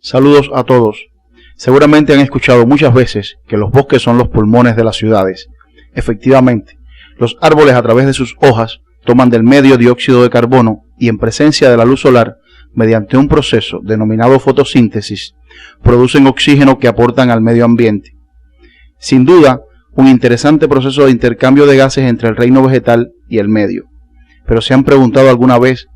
Saludos a todos. Seguramente han escuchado muchas veces que los bosques son los pulmones de las ciudades. Efectivamente, los árboles a través de sus hojas toman del medio dióxido de carbono y en presencia de la luz solar, mediante un proceso denominado fotosíntesis, producen oxígeno que aportan al medio ambiente. Sin duda, un interesante proceso de intercambio de gases entre el reino vegetal y el medio. Pero ¿se han preguntado alguna vez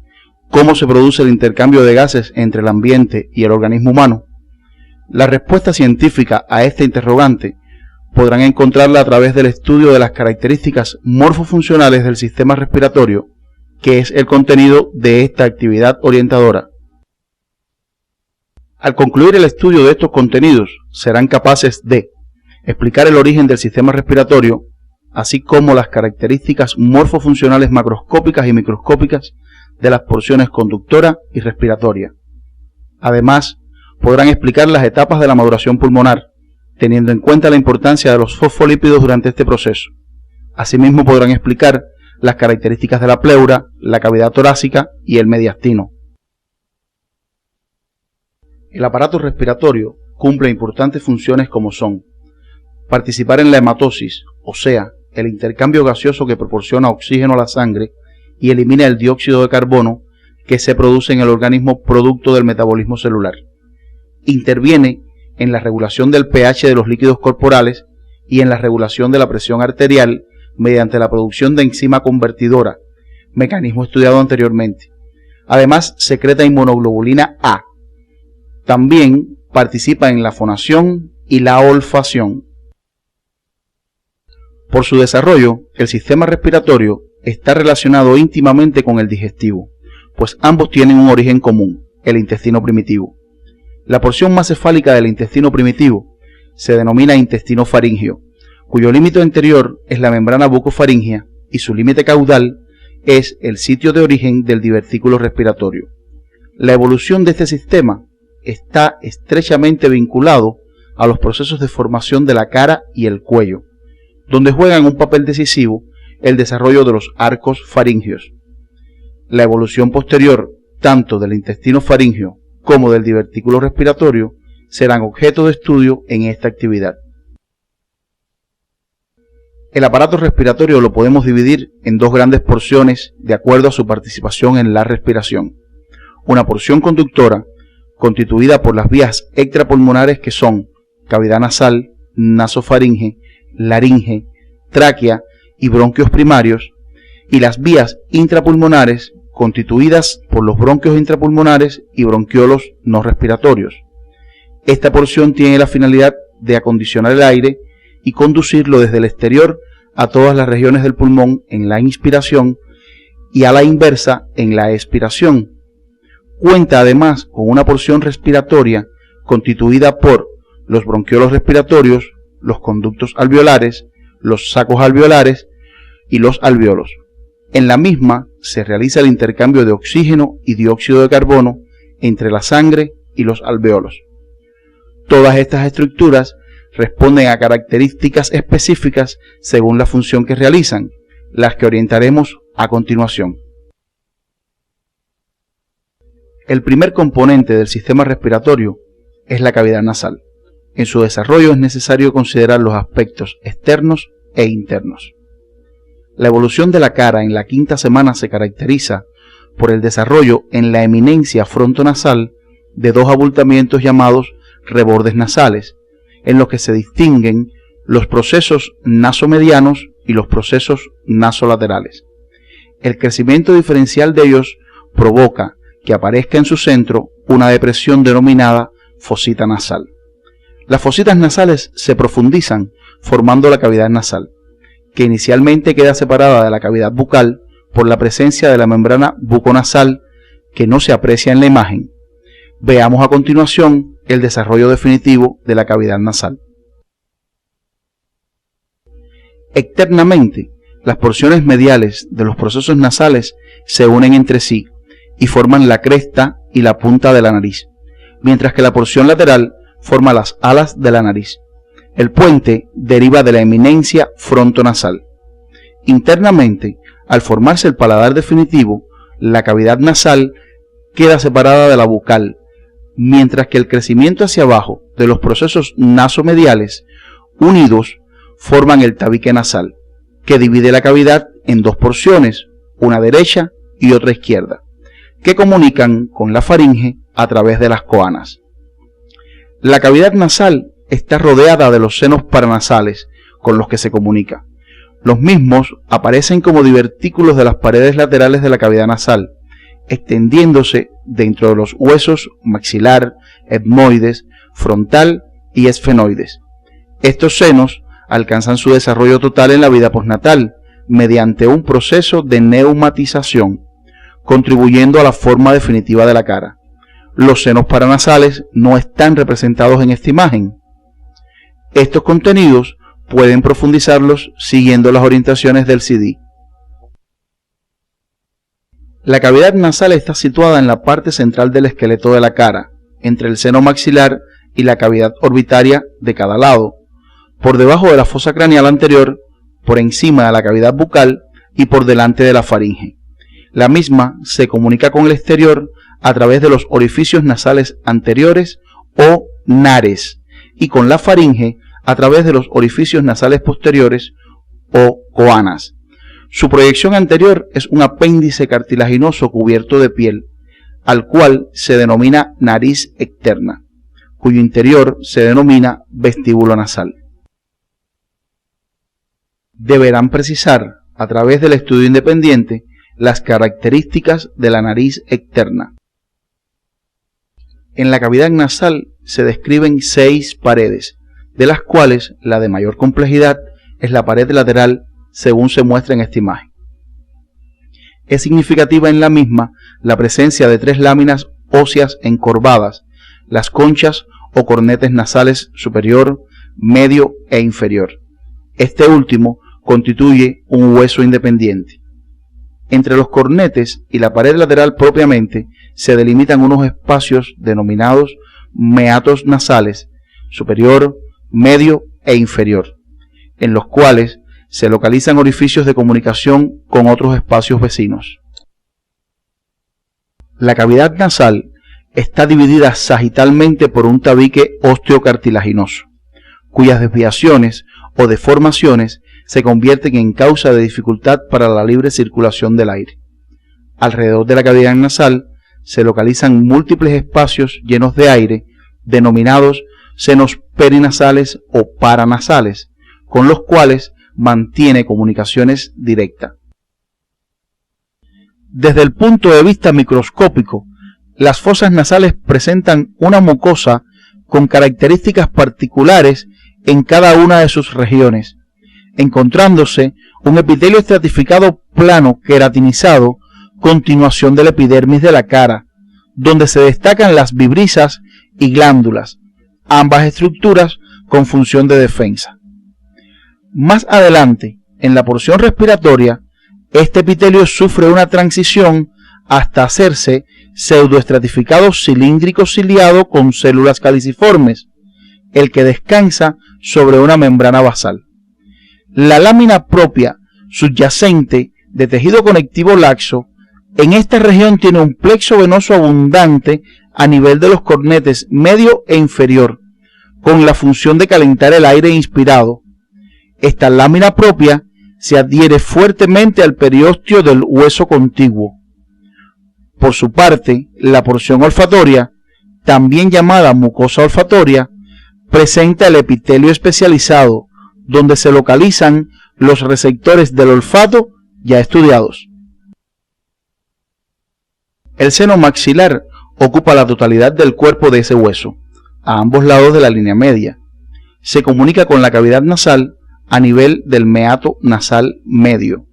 cómo se produce el intercambio de gases entre el ambiente y el organismo humano? La respuesta científica a esta interrogante podrán encontrarla a través del estudio de las características morfofuncionales del sistema respiratorio, que es el contenido de esta actividad orientadora. Al concluir el estudio de estos contenidos, serán capaces de explicar el origen del sistema respiratorio, así como las características morfofuncionales macroscópicas y microscópicas de las porciones conductora y respiratoria. Además, podrán explicar las etapas de la maduración pulmonar, teniendo en cuenta la importancia de los fosfolípidos durante este proceso. Asimismo, podrán explicar las características de la pleura, la cavidad torácica y el mediastino. El aparato respiratorio cumple importantes funciones como son participar en la hematosis, o sea, el intercambio gaseoso que proporciona oxígeno a la sangre y elimina el dióxido de carbono que se produce en el organismo producto del metabolismo celular. Interviene en la regulación del pH de los líquidos corporales y en la regulación de la presión arterial mediante la producción de enzima convertidora, mecanismo estudiado anteriormente. Además, secreta inmunoglobulina A. También participa en la fonación y la olfacción. Por su desarrollo, el sistema respiratorio está relacionado íntimamente con el digestivo, pues ambos tienen un origen común, el intestino primitivo. La porción más cefálica del intestino primitivo se denomina intestino faríngeo, cuyo límite anterior es la membrana bucofaríngea y su límite caudal es el sitio de origen del divertículo respiratorio. La evolución de este sistema está estrechamente vinculado a los procesos de formación de la cara y el cuello, donde juegan un papel decisivo el desarrollo de los arcos faríngeos. La evolución posterior, tanto del intestino faríngeo como del divertículo respiratorio, serán objeto de estudio en esta actividad. El aparato respiratorio lo podemos dividir en dos grandes porciones de acuerdo a su participación en la respiración. Una porción conductora, constituida por las vías extrapulmonares que son cavidad nasal, nasofaringe, laringe, tráquea y bronquios primarios, y las vías intrapulmonares constituidas por los bronquios intrapulmonares y bronquiolos no respiratorios. Esta porción tiene la finalidad de acondicionar el aire y conducirlo desde el exterior a todas las regiones del pulmón en la inspiración y a la inversa en la expiración. Cuenta además con una porción respiratoria constituida por los bronquiolos respiratorios, los conductos alveolares, los sacos alveolares y los alvéolos. En la misma se realiza el intercambio de oxígeno y dióxido de carbono entre la sangre y los alvéolos. Todas estas estructuras responden a características específicas según la función que realizan, las que orientaremos a continuación. El primer componente del sistema respiratorio es la cavidad nasal. En su desarrollo es necesario considerar los aspectos externos e internos. La evolución de la cara en la quinta semana se caracteriza por el desarrollo en la eminencia frontonasal de dos abultamientos llamados rebordes nasales, en los que se distinguen los procesos nasomedianos y los procesos nasolaterales. El crecimiento diferencial de ellos provoca que aparezca en su centro una depresión denominada fosita nasal. Las fositas nasales se profundizan formando la cavidad nasal, que inicialmente queda separada de la cavidad bucal por la presencia de la membrana buconasal que no se aprecia en la imagen. Veamos a continuación el desarrollo definitivo de la cavidad nasal. Externamente, las porciones mediales de los procesos nasales se unen entre sí y forman la cresta y la punta de la nariz, mientras que la porción lateral forma las alas de la nariz. El puente deriva de la eminencia frontonasal. Internamente, al formarse el paladar definitivo, la cavidad nasal queda separada de la bucal, mientras que el crecimiento hacia abajo de los procesos nasomediales unidos forman el tabique nasal, que divide la cavidad en dos porciones, una derecha y otra izquierda, que comunican con la faringe a través de las coanas. La cavidad nasal está rodeada de los senos paranasales con los que se comunica. Los mismos aparecen como divertículos de las paredes laterales de la cavidad nasal, extendiéndose dentro de los huesos maxilar, etmoides, frontal y esfenoides. Estos senos alcanzan su desarrollo total en la vida postnatal mediante un proceso de neumatización, contribuyendo a la forma definitiva de la cara. Los senos paranasales no están representados en esta imagen. Estos contenidos pueden profundizarlos siguiendo las orientaciones del CD. La cavidad nasal está situada en la parte central del esqueleto de la cara, entre el seno maxilar y la cavidad orbitaria de cada lado, por debajo de la fosa craneal anterior, por encima de la cavidad bucal y por delante de la faringe. La misma se comunica con el exterior a través de los orificios nasales anteriores o nares y con la faringe a través de los orificios nasales posteriores o coanas. Su proyección anterior es un apéndice cartilaginoso cubierto de piel, al cual se denomina nariz externa, cuyo interior se denomina vestíbulo nasal. Deberán precisar, a través del estudio independiente, las características de la nariz externa. En la cavidad nasal se describen 6 paredes, de las cuales la de mayor complejidad es la pared lateral, según se muestra en esta imagen. Es significativa en la misma la presencia de 3 láminas óseas encorvadas, las conchas o cornetes nasales superior, medio e inferior. Este último constituye un hueso independiente. Entre los cornetes y la pared lateral propiamente se delimitan unos espacios denominados meatos nasales, superior, medio e inferior, en los cuales se localizan orificios de comunicación con otros espacios vecinos. La cavidad nasal está dividida sagitalmente por un tabique osteocartilaginoso, cuyas desviaciones o deformaciones se convierten en causa de dificultad para la libre circulación del aire. Alrededor de la cavidad nasal se localizan múltiples espacios llenos de aire, denominados senos perinasales o paranasales, con los cuales mantiene comunicaciones directas. Desde el punto de vista microscópico, las fosas nasales presentan una mucosa con características particulares en cada una de sus regiones, encontrándose un epitelio estratificado plano queratinizado, continuación del epidermis de la cara, donde se destacan las vibrisas y glándulas, ambas estructuras con función de defensa. Más adelante, en la porción respiratoria, este epitelio sufre una transición hasta hacerse pseudoestratificado cilíndrico ciliado con células caliciformes, el que descansa sobre una membrana basal. La lámina propia subyacente de tejido conectivo laxo en esta región tiene un plexo venoso abundante a nivel de los cornetes medio e inferior, con la función de calentar el aire inspirado. Esta lámina propia se adhiere fuertemente al periósteo del hueso contiguo. Por su parte, la porción olfatoria, también llamada mucosa olfatoria, presenta el epitelio especializado, donde se localizan los receptores del olfato ya estudiados. El seno maxilar ocupa la totalidad del cuerpo de ese hueso, a ambos lados de la línea media. Se comunica con la cavidad nasal a nivel del meato nasal medio.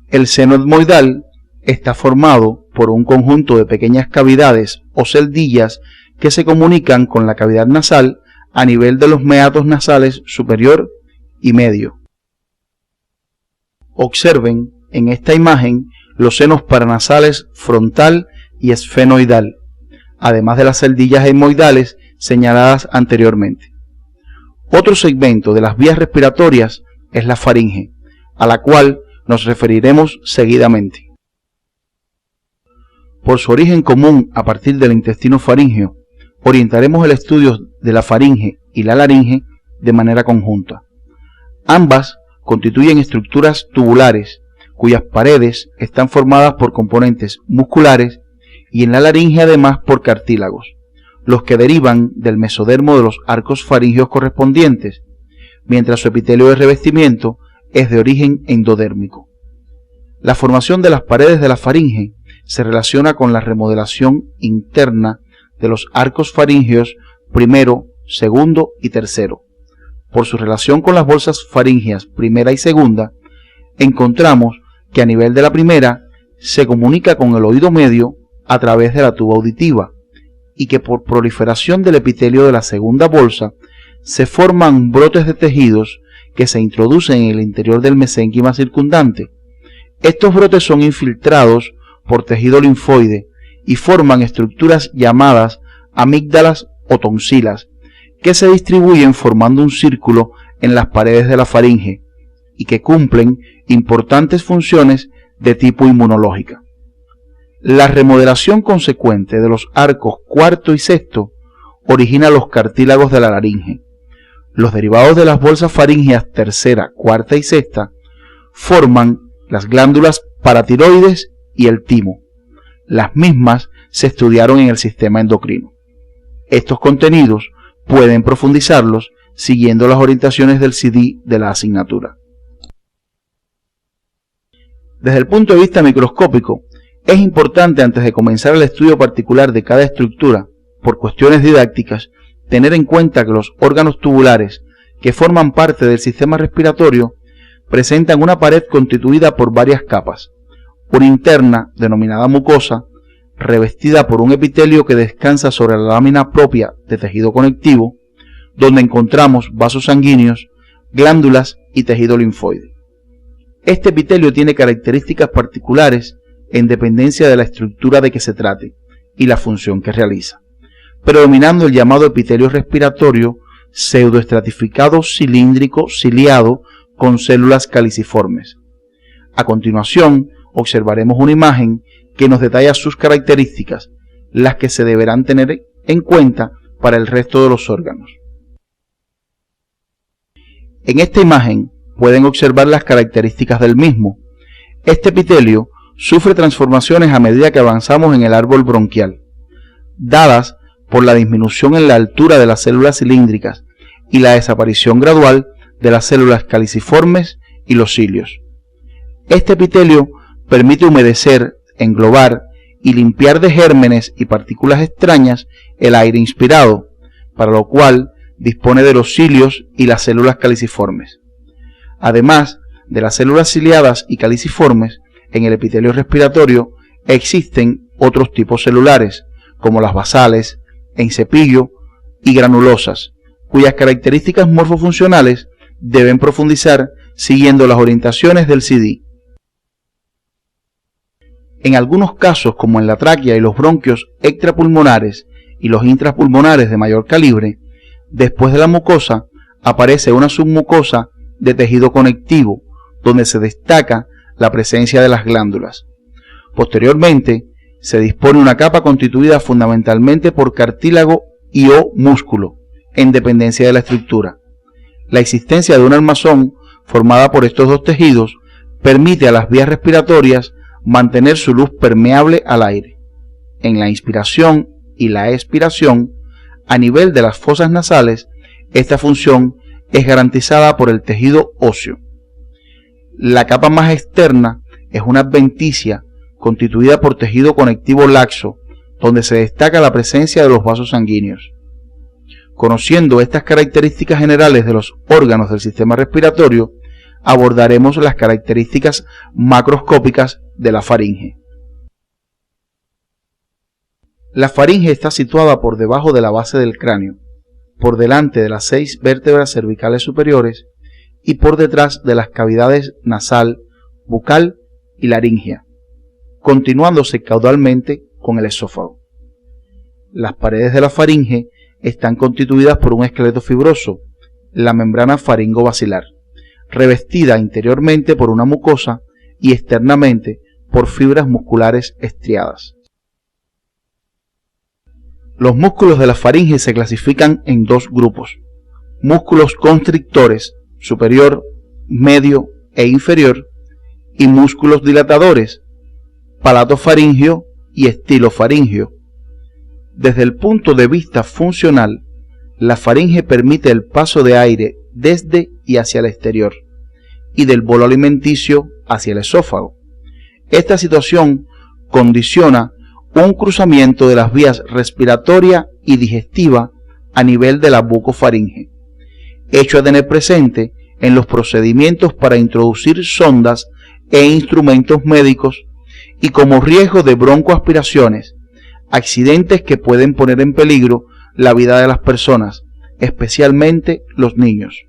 El seno etmoidal está formado por un conjunto de pequeñas cavidades o celdillas que se comunican con la cavidad nasal a nivel de los meatos nasales superior y medio. Observen en esta imagen los senos paranasales frontal y esfenoidal, además de las celdillas etmoidales señaladas anteriormente. Otro segmento de las vías respiratorias es la faringe, a la cual nos referiremos seguidamente. Por su origen común a partir del intestino faríngeo, orientaremos el estudio de la faringe y la laringe de manera conjunta. Ambas constituyen estructuras tubulares cuyas paredes están formadas por componentes musculares y en la laringe además por cartílagos, los que derivan del mesodermo de los arcos faringeos correspondientes, mientras su epitelio de revestimiento es de origen endodérmico. La formación de las paredes de la faringe se relaciona con la remodelación interna de los arcos faríngeos primero, segundo y tercero. Por su relación con las bolsas faríngeas primera y segunda, encontramos que a nivel de la primera se comunica con el oído medio a través de la tuba auditiva y que por proliferación del epitelio de la segunda bolsa se forman brotes de tejidos que se introducen en el interior del mesénquima circundante. Estos brotes son infiltrados por tejido linfoide y forman estructuras llamadas amígdalas o tonsilas, que se distribuyen formando un círculo en las paredes de la faringe y que cumplen importantes funciones de tipo inmunológica. La remodelación consecuente de los arcos cuarto y sexto origina los cartílagos de la laringe. Los derivados de las bolsas faríngeas tercera, cuarta y sexta forman las glándulas paratiroides y el timo. Las mismas se estudiaron en el sistema endocrino. Estos contenidos pueden profundizarlos siguiendo las orientaciones del CD de la asignatura. Desde el punto de vista microscópico, es importante antes de comenzar el estudio particular de cada estructura, por cuestiones didácticas, tener en cuenta que los órganos tubulares que forman parte del sistema respiratorio presentan una pared constituida por varias capas, una interna denominada mucosa, revestida por un epitelio que descansa sobre la lámina propia de tejido conectivo, donde encontramos vasos sanguíneos, glándulas y tejido linfoide. Este epitelio tiene características particulares en dependencia de la estructura de que se trate y la función que realiza, predominando el llamado epitelio respiratorio pseudoestratificado cilíndrico ciliado con células caliciformes. A continuación, observaremos una imagen que nos detalla sus características, las que se deberán tener en cuenta para el resto de los órganos. En esta imagen pueden observar las características del mismo. Este epitelio sufre transformaciones a medida que avanzamos en el árbol bronquial, dadas por la disminución en la altura de las células cilíndricas y la desaparición gradual de las células caliciformes y los cilios. Este epitelio permite humedecer, englobar y limpiar de gérmenes y partículas extrañas el aire inspirado, para lo cual dispone de los cilios y las células caliciformes. Además de las células ciliadas y caliciformes, en el epitelio respiratorio existen otros tipos celulares, como las basales, en cepillo y granulosas, cuyas características morfofuncionales deben profundizar siguiendo las orientaciones del CD. En algunos casos, como en la tráquea y los bronquios extrapulmonares y los intrapulmonares de mayor calibre, después de la mucosa aparece una submucosa de tejido conectivo, donde se destaca la presencia de las glándulas. Posteriormente, se dispone una capa constituida fundamentalmente por cartílago y o músculo, en dependencia de la estructura. La existencia de un armazón formada por estos dos tejidos permite a las vías respiratorias mantener su luz permeable al aire. En la inspiración y la expiración, a nivel de las fosas nasales, esta función es garantizada por el tejido óseo. La capa más externa es una adventicia constituida por tejido conectivo laxo, donde se destaca la presencia de los vasos sanguíneos. Conociendo estas características generales de los órganos del sistema respiratorio, abordaremos las características macroscópicas de la faringe. La faringe está situada por debajo de la base del cráneo, por delante de las 6 vértebras cervicales superiores y por detrás de las cavidades nasal, bucal y laringea, continuándose caudalmente con el esófago. Las paredes de la faringe están constituidas por un esqueleto fibroso, la membrana faringo-basilar, revestida interiormente por una mucosa y externamente por fibras musculares estriadas. Los músculos de la faringe se clasifican en dos grupos: músculos constrictores, superior, medio e inferior, y músculos dilatadores, palato faríngeo y estilo faríngeo. Desde el punto de vista funcional, la faringe permite el paso de aire desde y hacia el exterior, y del bolo alimenticio hacia el esófago. Esta situación condiciona un cruzamiento de las vías respiratoria y digestiva a nivel de la bucofaringe, hecho a tener presente en los procedimientos para introducir sondas e instrumentos médicos y como riesgo de broncoaspiraciones, accidentes que pueden poner en peligro la vida de las personas, especialmente los niños.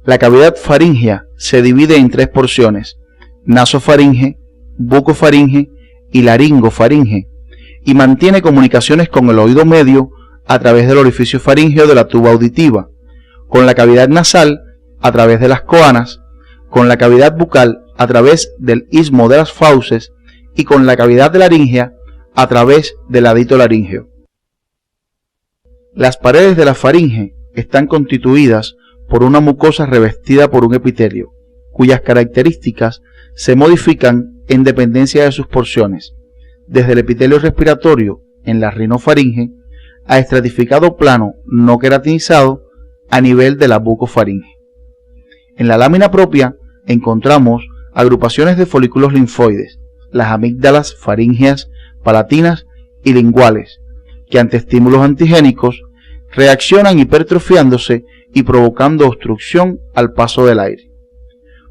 La cavidad faríngea se divide en tres porciones: nasofaringe, bucofaringe y laringofaringe, y mantiene comunicaciones con el oído medio a través del orificio faríngeo de la tuba auditiva, con la cavidad nasal a través de las coanas, con la cavidad bucal a través del istmo de las fauces y con la cavidad laríngea a través del adito laríngeo. Las paredes de la faringe están constituidas por una mucosa revestida por un epitelio, cuyas características se modifican en dependencia de sus porciones, desde el epitelio respiratorio en la rinofaringe a estratificado plano no queratinizado a nivel de la bucofaringe. En la lámina propia encontramos agrupaciones de folículos linfoides, las amígdalas faríngeas, palatinas y linguales, que ante estímulos antigénicos reaccionan hipertrofiándose y provocando obstrucción al paso del aire.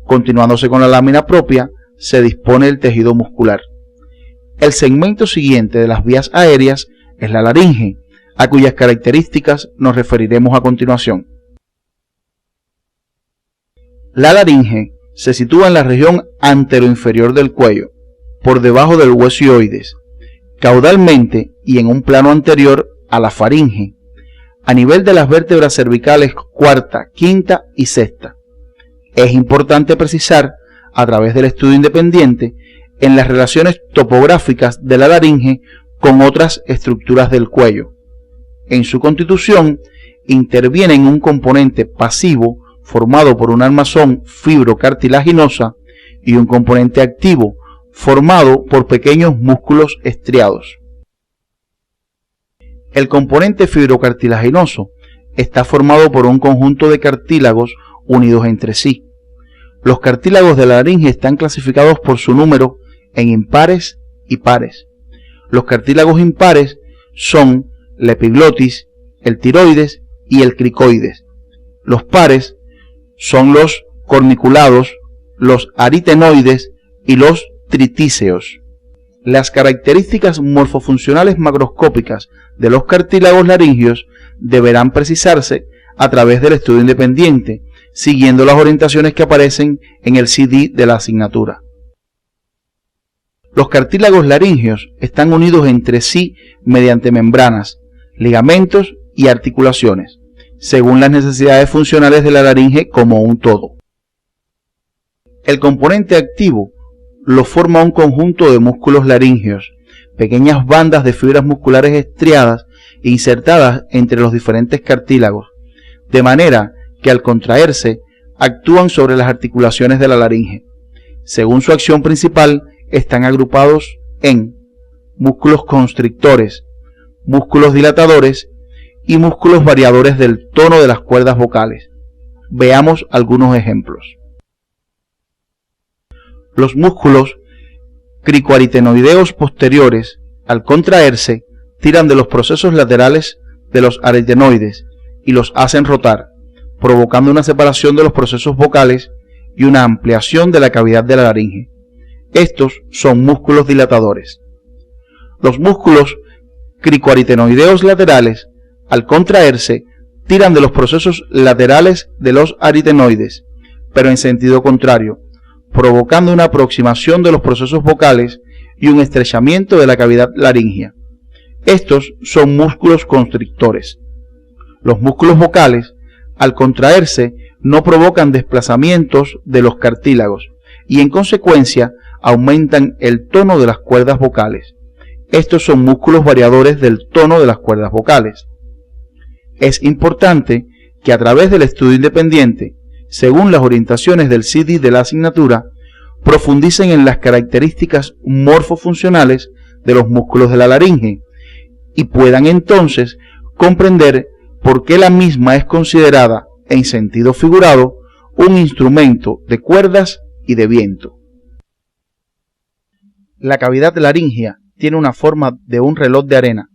Continuándose con la lámina propia, se dispone el tejido muscular. El segmento siguiente de las vías aéreas es la laringe, a cuyas características nos referiremos a continuación. La laringe se sitúa en la región anteroinferior del cuello, por debajo del hueso hioides, caudalmente y en un plano anterior a la faringe, a nivel de las vértebras cervicales cuarta, quinta y sexta. Es importante precisar, a través del estudio independiente, en las relaciones topográficas de la laringe con otras estructuras del cuello. En su constitución interviene un componente pasivo formado por un armazón fibrocartilaginosa y un componente activo formado por pequeños músculos estriados. El componente fibrocartilaginoso está formado por un conjunto de cartílagos unidos entre sí. Los cartílagos de la laringe están clasificados por su número en impares y pares. Los cartílagos impares son la epiglotis, el tiroides y el cricoides. Los pares son los corniculados, los aritenoides y los tritíceos. Las características morfofuncionales macroscópicas de los cartílagos laringios deberán precisarse a través del estudio independiente, siguiendo las orientaciones que aparecen en el CD de la asignatura. Los cartílagos laringios están unidos entre sí mediante membranas, ligamentos y articulaciones, según las necesidades funcionales de la laringe como un todo. El componente activo lo forma un conjunto de músculos laringios, pequeñas bandas de fibras musculares estriadas insertadas entre los diferentes cartílagos, de manera que al contraerse actúan sobre las articulaciones de la laringe. Según su acción principal, están agrupados en músculos constrictores, músculos dilatadores y músculos variadores del tono de las cuerdas vocales. Veamos algunos ejemplos. Los músculos cricoaritenoideos posteriores, al contraerse, tiran de los procesos laterales de los aritenoides y los hacen rotar, provocando una separación de los procesos vocales y una ampliación de la cavidad de la laringe. Estos son músculos dilatadores. Los músculos cricoaritenoideos laterales, al contraerse, tiran de los procesos laterales de los aritenoides, pero en sentido contrario, provocando una aproximación de los procesos vocales y un estrechamiento de la cavidad laringea. Estos son músculos constrictores. Los músculos vocales, al contraerse, no provocan desplazamientos de los cartílagos y en consecuencia aumentan el tono de las cuerdas vocales. Estos son músculos variadores del tono de las cuerdas vocales. Es importante que a través del estudio independiente, según las orientaciones del CD de la asignatura, profundicen en las características morfofuncionales de los músculos de la laringe y puedan entonces comprender por qué la misma es considerada, en sentido figurado, un instrumento de cuerdas y de viento. La cavidad laríngea tiene una forma de un reloj de arena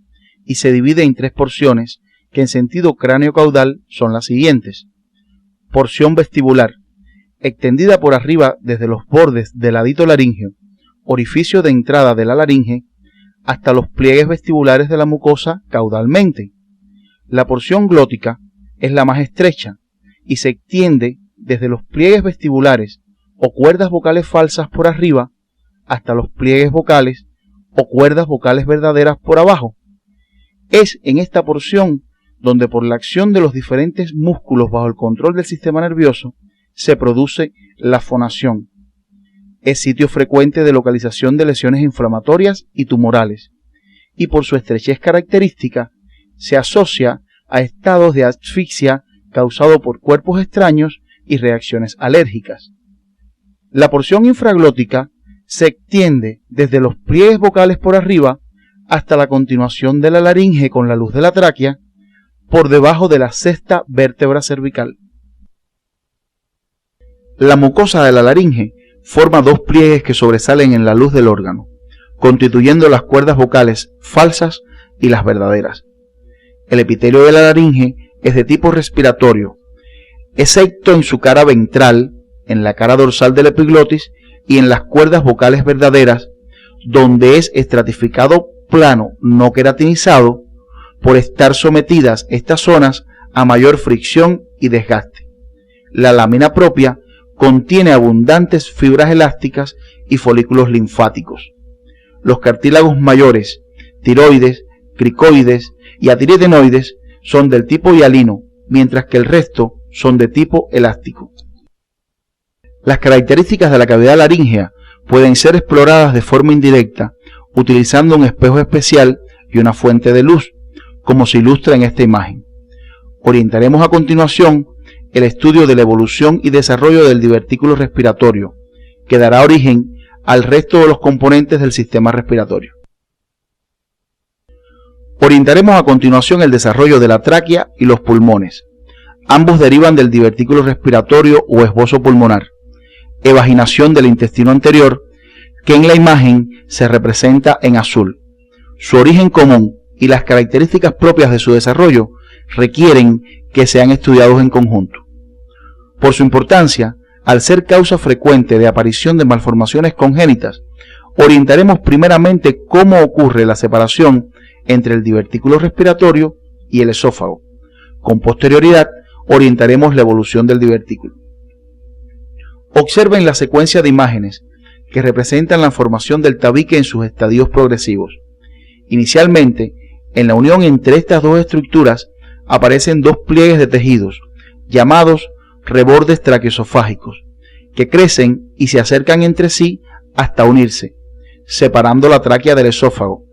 y se divide en tres porciones que en sentido cráneo-caudal son las siguientes. Porción vestibular, extendida por arriba desde los bordes del ladito laríngeo, orificio de entrada de la laringe, hasta los pliegues vestibulares de la mucosa caudalmente. La porción glótica es la más estrecha y se extiende desde los pliegues vestibulares o cuerdas vocales falsas por arriba hasta los pliegues vocales o cuerdas vocales verdaderas por abajo. Es en esta porción donde por la acción de los diferentes músculos bajo el control del sistema nervioso se produce la fonación. Es sitio frecuente de localización de lesiones inflamatorias y tumorales, y por su estrechez característica se asocia a estados de asfixia causado por cuerpos extraños y reacciones alérgicas. La porción infraglótica se extiende desde los pliegues vocales por arriba hasta la continuación de la laringe con la luz de la tráquea, por debajo de la sexta vértebra cervical. La mucosa de la laringe forma dos pliegues que sobresalen en la luz del órgano, constituyendo las cuerdas vocales falsas y las verdaderas. El epitelio de la laringe es de tipo respiratorio, excepto en su cara ventral, en la cara dorsal del epiglotis y en las cuerdas vocales verdaderas, donde es estratificado plano no queratinizado, por estar sometidas estas zonas a mayor fricción y desgaste. La lámina propia contiene abundantes fibras elásticas y folículos linfáticos. Los cartílagos mayores, tiroides, cricoides y atiretenoides son del tipo hialino, mientras que el resto son de tipo elástico. Las características de la cavidad laríngea pueden ser exploradas de forma indirecta utilizando un espejo especial y una fuente de luz, como se ilustra en esta imagen. Orientaremos a continuación el estudio de la evolución y desarrollo del divertículo respiratorio, que dará origen al resto de los componentes del sistema respiratorio. Orientaremos a continuación el desarrollo de la tráquea y los pulmones. Ambos derivan del divertículo respiratorio o esbozo pulmonar, evaginación del intestino anterior, que en la imagen se representa en azul. Su origen común y las características propias de su desarrollo requieren que sean estudiados en conjunto. Por su importancia, al ser causa frecuente de aparición de malformaciones congénitas, orientaremos primeramente cómo ocurre la separación entre el divertículo respiratorio y el esófago. Con posterioridad, orientaremos la evolución del divertículo. Observen la secuencia de imágenes que representan la formación del tabique en sus estadios progresivos. Inicialmente, en la unión entre estas dos estructuras aparecen dos pliegues de tejidos, llamados rebordes traqueosofágicos, que crecen y se acercan entre sí hasta unirse, separando la tráquea del esófago,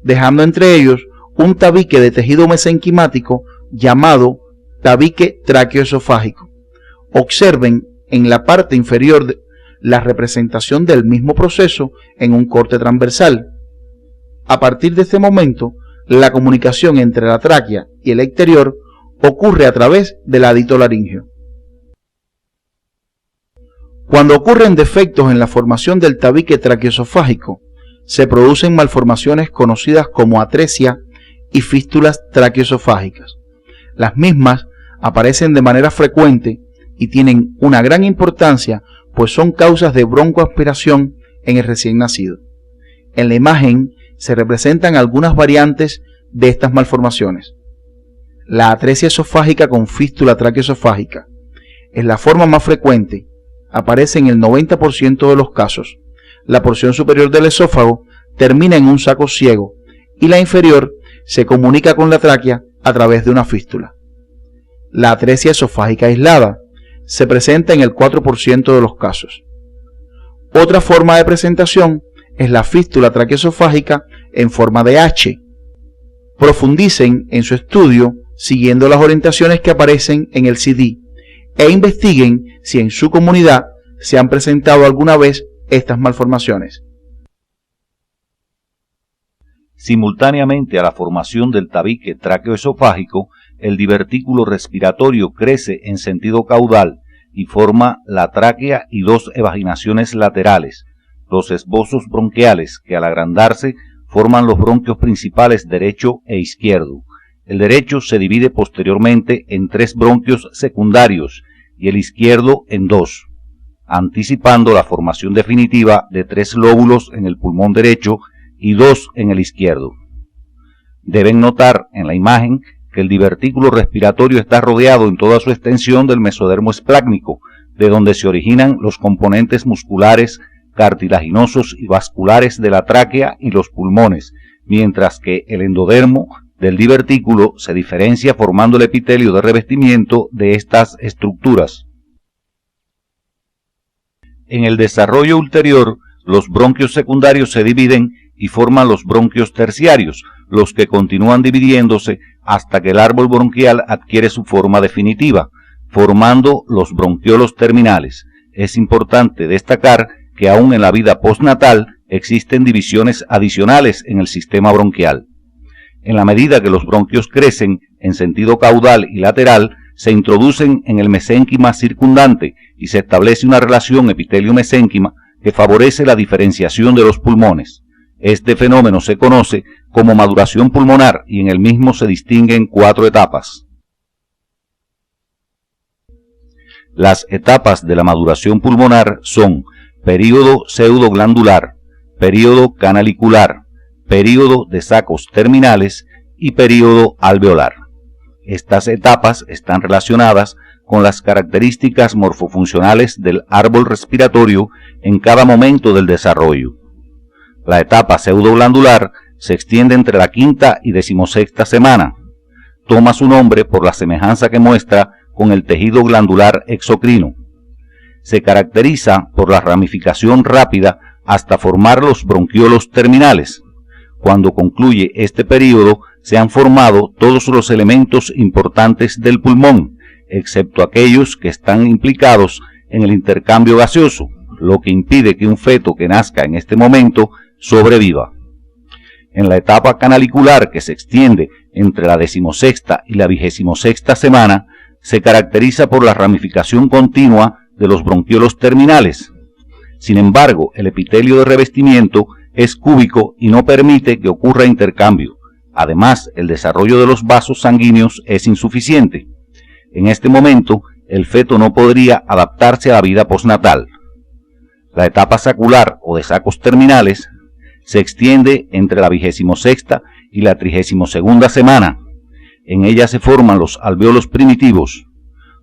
dejando entre ellos un tabique de tejido mesenquimático llamado tabique traqueoesofágico. Observen en la parte inferior la representación del mismo proceso en un corte transversal. A partir de este momento, la comunicación entre la tráquea y el exterior ocurre a través del ladito laríngeo. Cuando ocurren defectos en la formación del tabique traqueosofágico, se producen malformaciones conocidas como atresia y fístulas traqueosofágicas. Las mismas aparecen de manera frecuente y tienen una gran importancia, pues son causas de broncoaspiración en el recién nacido. En la imagen se representan algunas variantes de estas malformaciones. La atresia esofágica con fístula traqueosofágica es la forma más frecuente, aparece en el 90% de los casos. La porción superior del esófago termina en un saco ciego y la inferior se comunica con la tráquea a través de una fístula. La atresia esofágica aislada se presenta en el 4% de los casos. Otra forma de presentación es la fístula traqueosofágica en forma de H. Profundicen en su estudio siguiendo las orientaciones que aparecen en el CD e investiguen si en su comunidad se han presentado alguna vez estas malformaciones. Simultáneamente a la formación del tabique tráqueo-esofágico, el divertículo respiratorio crece en sentido caudal y forma la tráquea y dos evaginaciones laterales, los esbozos bronquiales, que al agrandarse forman los bronquios principales derecho e izquierdo. El derecho se divide posteriormente en 3 bronquios secundarios y el izquierdo en 2, anticipando la formación definitiva de 3 lóbulos en el pulmón derecho y 2 en el izquierdo. Deben notar en la imagen que el divertículo respiratorio está rodeado en toda su extensión del mesodermo esplácnico, de donde se originan los componentes musculares, cartilaginosos y vasculares de la tráquea y los pulmones, mientras que el endodermo del divertículo se diferencia formando el epitelio de revestimiento de estas estructuras. En el desarrollo ulterior, los bronquios secundarios se dividen y forman los bronquios terciarios, los que continúan dividiéndose hasta que el árbol bronquial adquiere su forma definitiva, formando los bronquiolos terminales. Es importante destacar que aún en la vida postnatal existen divisiones adicionales en el sistema bronquial. En la medida que los bronquios crecen en sentido caudal y lateral, se introducen en el mesénquima circundante y se establece una relación epitelio-mesénquima que favorece la diferenciación de los pulmones. Este fenómeno se conoce como maduración pulmonar y en el mismo se distinguen 4 etapas. Las etapas de la maduración pulmonar son período pseudoglandular, período canalicular, período de sacos terminales y período alveolar. Estas etapas están relacionadas con las características morfofuncionales del árbol respiratorio en cada momento del desarrollo. La etapa pseudoglandular se extiende entre la 5ª y 16ª semana. Toma su nombre por la semejanza que muestra con el tejido glandular exocrino. Se caracteriza por la ramificación rápida hasta formar los bronquiolos terminales. Cuando concluye este período, se han formado todos los elementos importantes del pulmón, excepto aquellos que están implicados en el intercambio gaseoso, lo que impide que un feto que nazca en este momento sobreviva. En la etapa canalicular, que se extiende entre la 16ª y la 26ª semana, se caracteriza por la ramificación continua de los bronquiolos terminales. Sin embargo, el epitelio de revestimiento es cúbico y no permite que ocurra intercambio. Además, el desarrollo de los vasos sanguíneos es insuficiente. En este momento, el feto no podría adaptarse a la vida postnatal. La etapa sacular o de sacos terminales se extiende entre la 26ª y la 32ª semana. En ella se forman los alvéolos primitivos.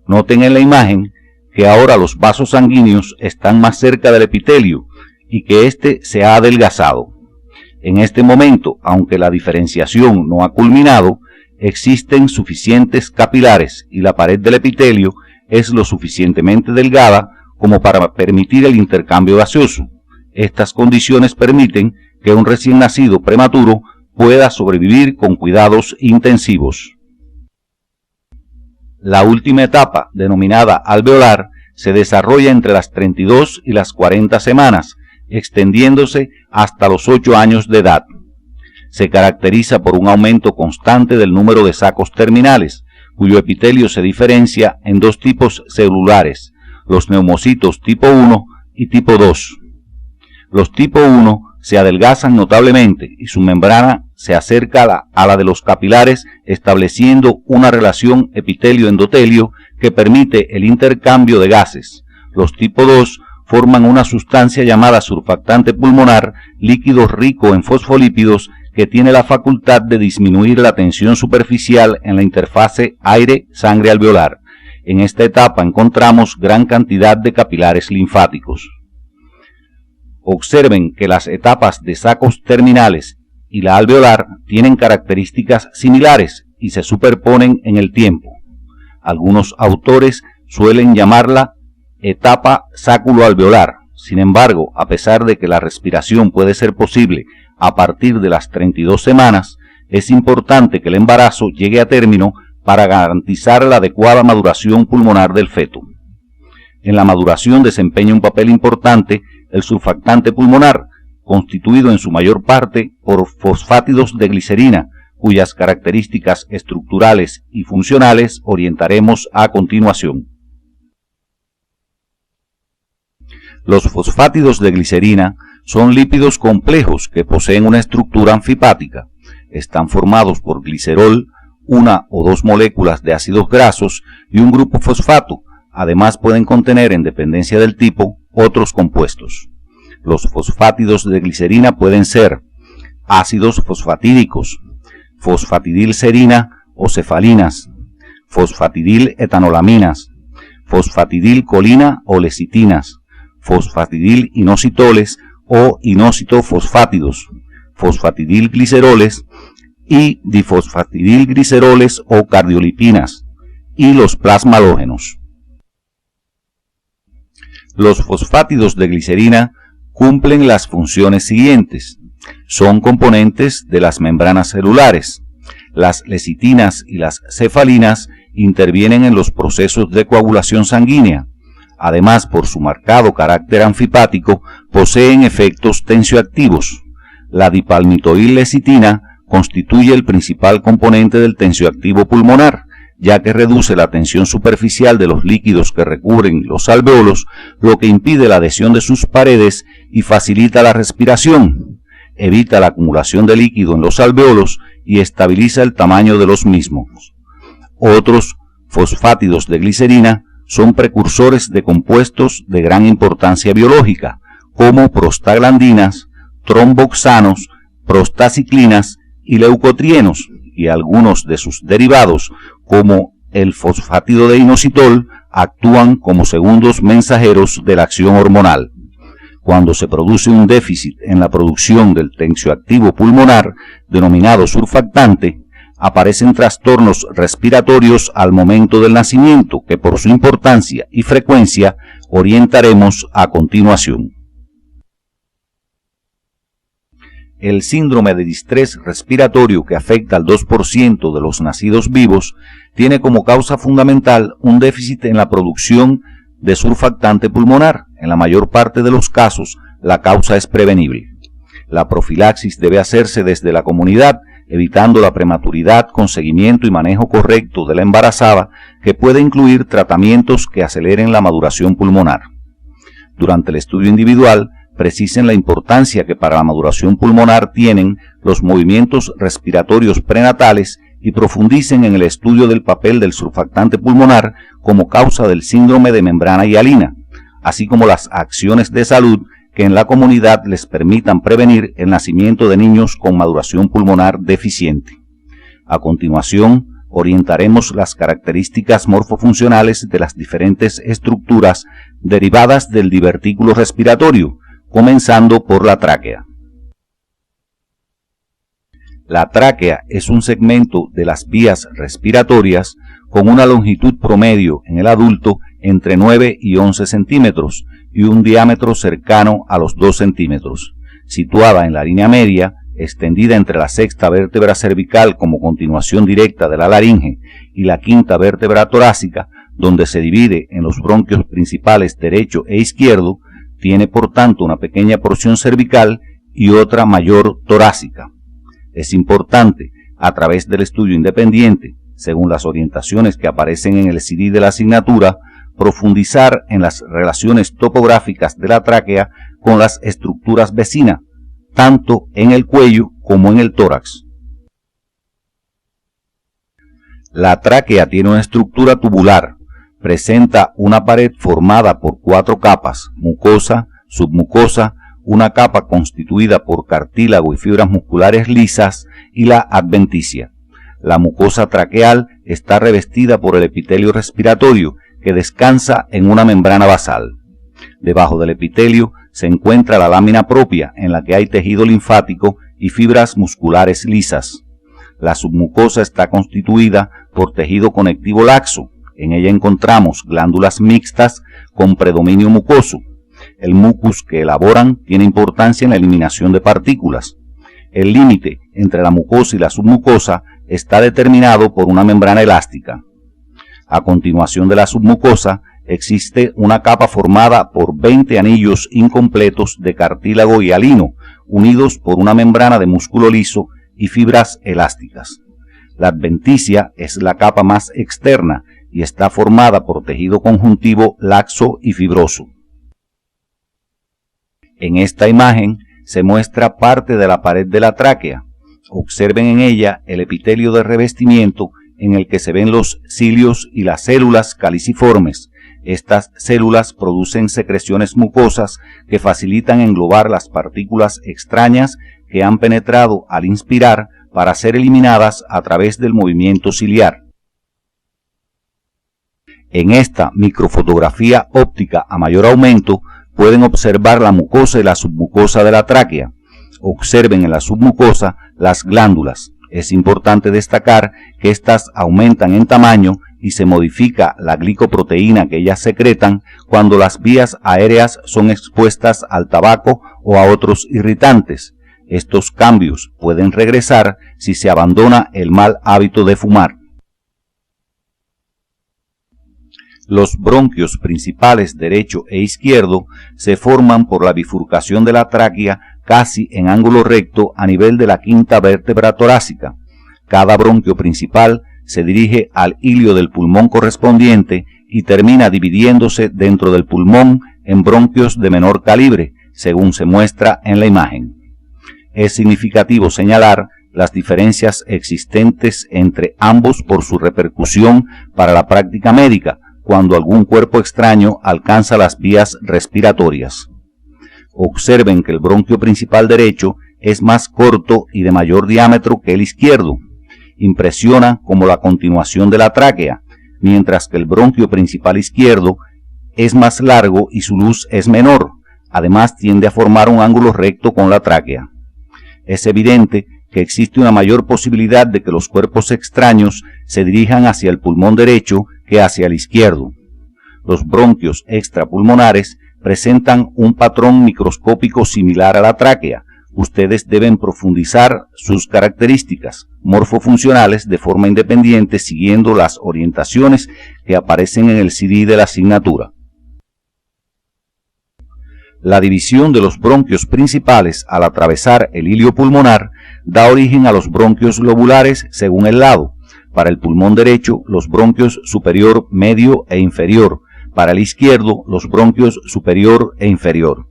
Noten en la imagen que ahora los vasos sanguíneos están más cerca del epitelio y que éste se ha adelgazado. En este momento, aunque la diferenciación no ha culminado, existen suficientes capilares y la pared del epitelio es lo suficientemente delgada como para permitir el intercambio gaseoso. Estas condiciones permiten que un recién nacido prematuro pueda sobrevivir con cuidados intensivos. La última etapa, denominada alveolar, se desarrolla entre las 32 y las 40 semanas, extendiéndose hasta los 8 años de edad. Se caracteriza por un aumento constante del número de sacos terminales, cuyo epitelio se diferencia en 2 tipos celulares, los neumocitos tipo 1 y tipo 2. Los tipo 1 se adelgazan notablemente y su membrana se acerca a la de los capilares, estableciendo una relación epitelio-endotelio que permite el intercambio de gases. Los tipo 2 forman una sustancia llamada surfactante pulmonar, líquido rico en fosfolípidos que tiene la facultad de disminuir la tensión superficial en la interfase aire-sangre alveolar. En esta etapa encontramos gran cantidad de capilares linfáticos. Observen que las etapas de sacos terminales y la alveolar tienen características similares y se superponen en el tiempo. Algunos autores suelen llamarla etapa sáculo-alveolar, Sin embargo, a pesar de que la respiración puede ser posible a partir de las 32 semanas, es importante que el embarazo llegue a término para garantizar la adecuada maduración pulmonar del feto. En la maduración desempeña un papel importante el surfactante pulmonar, constituido en su mayor parte por fosfátidos de glicerina, cuyas características estructurales y funcionales orientaremos a continuación. Los fosfátidos de glicerina son lípidos complejos que poseen una estructura anfipática. Están formados por glicerol, una o dos moléculas de ácidos grasos y un grupo fosfato. Además pueden contener, en dependencia del tipo, otros compuestos. Los fosfátidos de glicerina pueden ser ácidos fosfatídicos, fosfatidilserina o cefalinas, fosfatidil-etanolaminas, fosfatidilcolina o lecitinas, fosfatidil-inositoles o inositofosfátidos, fosfatidilgliceroles y difosfatidilgliceroles o cardiolipinas, y los plasmalógenos. Los fosfátidos de glicerina cumplen las funciones siguientes. Son componentes de las membranas celulares. Las lecitinas y las cefalinas intervienen en los procesos de coagulación sanguínea. Además, por su marcado carácter anfipático, poseen efectos tensioactivos. La dipalmitoil-lecitina constituye el principal componente del tensioactivo pulmonar, ya que reduce la tensión superficial de los líquidos que recubren los alvéolos, lo que impide la adhesión de sus paredes y facilita la respiración, evita la acumulación de líquido en los alvéolos y estabiliza el tamaño de los mismos. Otros fosfátidos de glicerina son precursores de compuestos de gran importancia biológica, como prostaglandinas, tromboxanos, prostaciclinas y leucotrienos, y algunos de sus derivados, como el fosfátido de inositol, actúan como segundos mensajeros de la acción hormonal. Cuando se produce un déficit en la producción del tensioactivo pulmonar, denominado surfactante, aparecen trastornos respiratorios al momento del nacimiento, que por su importancia y frecuencia orientaremos a continuación. El síndrome de distrés respiratorio, que afecta al 2% de los nacidos vivos, tiene como causa fundamental un déficit en la producción de surfactante pulmonar. En la mayor parte de los casos, la causa es prevenible. La profilaxis debe hacerse desde la comunidad, evitando la prematuridad con seguimiento y manejo correcto de la embarazada, que puede incluir tratamientos que aceleren la maduración pulmonar. Durante el estudio individual, precisen la importancia que para la maduración pulmonar tienen los movimientos respiratorios prenatales y profundicen en el estudio del papel del surfactante pulmonar como causa del síndrome de membrana hialina, así como las acciones de salud que en la comunidad les permitan prevenir el nacimiento de niños con maduración pulmonar deficiente. A continuación, orientaremos las características morfofuncionales de las diferentes estructuras derivadas del divertículo respiratorio, comenzando por la tráquea. La tráquea es un segmento de las vías respiratorias con una longitud promedio en el adulto entre 9 y 11 centímetros y un diámetro cercano a los 2 centímetros, situada en la línea media, extendida entre la sexta vértebra cervical como continuación directa de la laringe y la quinta vértebra torácica, donde se divide en los bronquios principales derecho e izquierdo. Tiene por tanto una pequeña porción cervical y otra mayor torácica. Es importante, a través del estudio independiente, según las orientaciones que aparecen en el CD de la asignatura, profundizar en las relaciones topográficas de la tráquea con las estructuras vecinas, tanto en el cuello como en el tórax. La tráquea tiene una estructura tubular. Presenta una pared formada por 4 capas, mucosa, submucosa, una capa constituida por cartílago y fibras musculares lisas y la adventicia. La mucosa traqueal está revestida por el epitelio respiratorio, que descansa en una membrana basal. Debajo del epitelio se encuentra la lámina propia, en la que hay tejido linfático y fibras musculares lisas. La submucosa está constituida por tejido conectivo laxo. En ella encontramos glándulas mixtas con predominio mucoso. El mucus que elaboran tiene importancia en la eliminación de partículas. El límite entre la mucosa y la submucosa está determinado por una membrana elástica. A continuación de la submucosa existe una capa formada por 20 anillos incompletos de cartílago y hialino, unidos por una membrana de músculo liso y fibras elásticas. La adventicia es la capa más externa y está formada por tejido conjuntivo laxo y fibroso. En esta imagen se muestra parte de la pared de la tráquea. Observen en ella el epitelio de revestimiento en el que se ven los cilios y las células caliciformes. Estas células producen secreciones mucosas que facilitan englobar las partículas extrañas que han penetrado al inspirar para ser eliminadas a través del movimiento ciliar. En esta microfotografía óptica a mayor aumento pueden observar la mucosa y la submucosa de la tráquea. Observen en la submucosa las glándulas. Es importante destacar que estas aumentan en tamaño y se modifica la glicoproteína que ellas secretan cuando las vías aéreas son expuestas al tabaco o a otros irritantes. Estos cambios pueden regresar si se abandona el mal hábito de fumar. Los bronquios principales derecho e izquierdo se forman por la bifurcación de la tráquea casi en ángulo recto a nivel de la quinta vértebra torácica. Cada bronquio principal se dirige al hilio del pulmón correspondiente y termina dividiéndose dentro del pulmón en bronquios de menor calibre, según se muestra en la imagen. Es significativo señalar las diferencias existentes entre ambos por su repercusión para la práctica médica, cuando algún cuerpo extraño alcanza las vías respiratorias. Observen que el bronquio principal derecho es más corto y de mayor diámetro que el izquierdo. Impresiona como la continuación de la tráquea, mientras que el bronquio principal izquierdo es más largo y su luz es menor. Además, tiende a formar un ángulo recto con la tráquea. Es evidente que existe una mayor posibilidad de que los cuerpos extraños se dirijan hacia el pulmón derecho que hacia el izquierdo. Los bronquios extrapulmonares presentan un patrón microscópico similar a la tráquea. Ustedes deben profundizar sus características morfofuncionales de forma independiente siguiendo las orientaciones que aparecen en el CD de la asignatura. La división de los bronquios principales al atravesar el hilio pulmonar da origen a los bronquios lobulares según el lado. Para el pulmón derecho, los bronquios superior, medio e inferior. Para el izquierdo, los bronquios superior e inferior.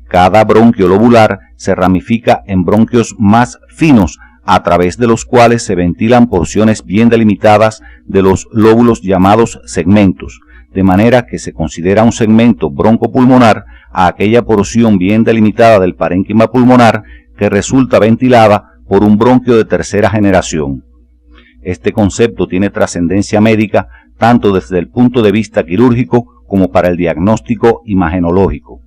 Cada bronquio lobular se ramifica en bronquios más finos, a través de los cuales se ventilan porciones bien delimitadas de los lóbulos llamados segmentos, de manera que se considera un segmento broncopulmonar a aquella porción bien delimitada del parénquima pulmonar que resulta ventilada por un bronquio de tercera generación. Este concepto tiene trascendencia médica tanto desde el punto de vista quirúrgico como para el diagnóstico imagenológico.